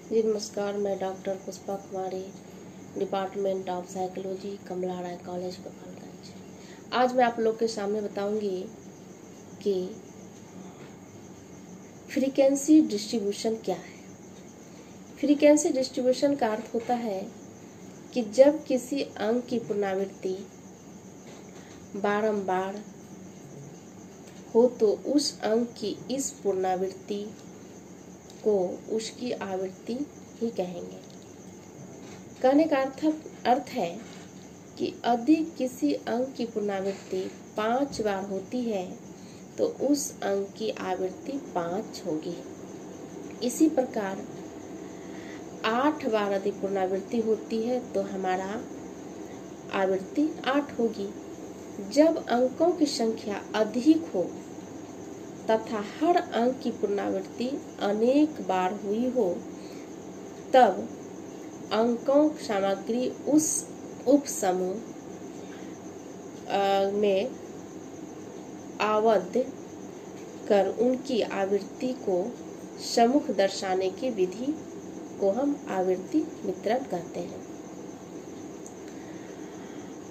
जी नमस्कार, मैं doctor Pushpa Kumari, department of psychology, Kamla Rai college Gopalganj. आज मैं आप लोग के सामने बताऊंगी कि फ्रीक्वेंसी डिस्ट्रीब्यूशन क्या है। फ्रीक्वेंसी डिस्ट्रीब्यूशन का अर्थ होता है कि जब किसी अंक की पुनरावृत्ति बारंबार हो तो उस अंक की इस पुनरावृत्ति को उसकी आवृत्ति ही कहेंगे। कहने का अर्थ है कि यदि किसी अंक की पुनरावृत्ति 5 बार होती है तो उस अंक की आवृत्ति 5 होगी। इसी प्रकार 8 बार यदि पुनरावृत्ति होती है तो हमारा आवृत्ति 8 होगी। जब अंकों की संख्या अधिक हो तथा हर अंक की पुनरावृत्ति अनेक बार हुई हो तब अंकों सामग्री उस उपसमूह में आबद्ध कर उनकी आवृत्ति को सम्मुख दर्शाने की विधि को हम आवृत्ति वितरण कहते हैं।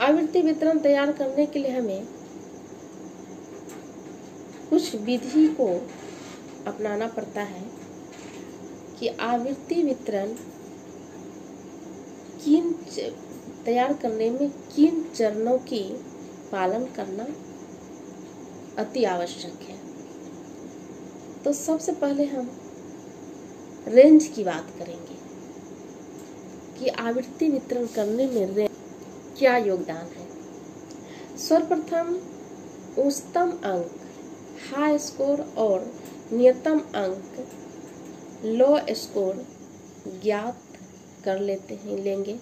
आवृत्ति वितरण तैयार करने के लिए हमें कुछ विधि को अपनाना पड़ता है कि आवृत्ति वितरण तैयार करने में किन चरणों की पालन करना अति आवश्यक है। तो सबसे पहले हम रेंज की बात करेंगे कि आवृत्ति वितरण करने में रेंज क्या योगदान है। सर्वप्रथम उच्चतम अंक हाई स्कोर और न्यूनतम अंक लो स्कोर ज्ञात कर लेंगे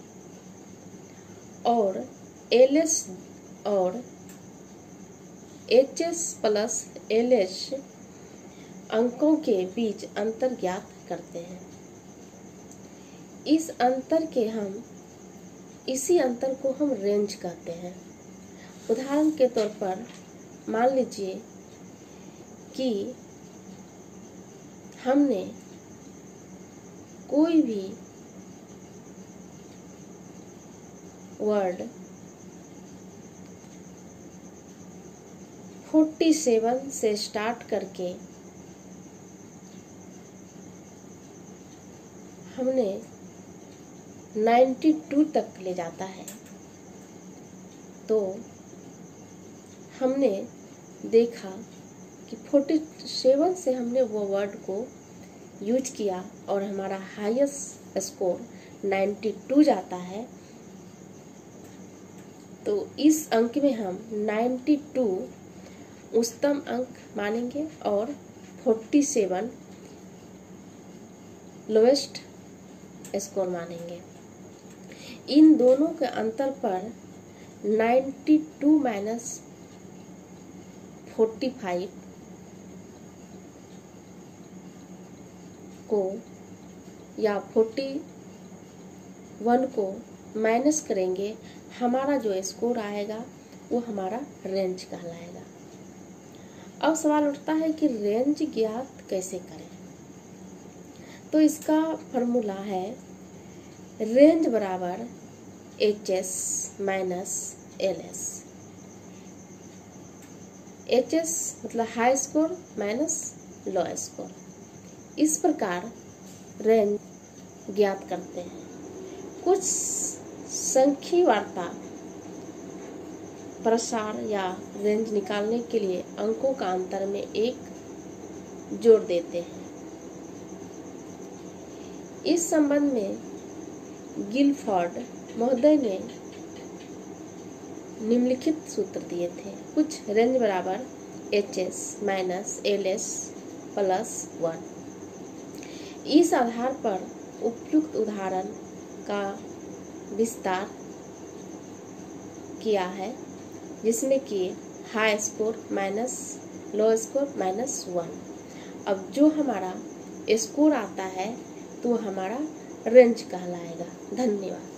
और एलएस और एचएस प्लस एलएस अंकों के बीच अंतर ज्ञात करते हैं। इसी अंतर को हम रेंज कहते हैं। उदाहरण के तौर पर मान लीजिए कि हमने कोई भी वर्ड 47 से स्टार्ट करके हमने 92 तक ले जाता है तो हमने देखा कि 47 से हमने वो वर्ड को यूज किया और हमारा हाईएस्ट स्कोर 92 जाता है तो इस अंक में हम 92 उच्चतम अंक मानेंगे और 47 लोएस्ट स्कोर मानेंगे। इन दोनों के अंतर पर 92 माइनस 45 को या 41 को माइनस करेंगे, हमारा जो स्कोर आएगा वो हमारा रेंज कहलाएगा। अब सवाल उठता है कि रेंज ज्ञात कैसे करें। तो इसका फॉर्मूला है रेंज बराबर एचएस माइनस एलएस। एचएस मतलब high score minus low score. इस प्रकार रेंज ज्ञात करते हैं। कुछ संख्यी वार्ता प्रसार या रेंज निकालने के लिए अंकों का अंतर में एक जोड़ देते हैं। इस संबंध में गिलफोर्ड महोदय ने निम्नलिखित सूत्र दिए थे। कुछ रेंज बराबर एचएस माइनस एलएस प्लस 1। इस आधार पर उपयुक्त उदाहरण का विस्तार किया है जिसमें कि high score minus low score minus 1। अब जो हमारा स्कोर आता है तो हमारा रेंज कहलाएगा। धन्यवाद।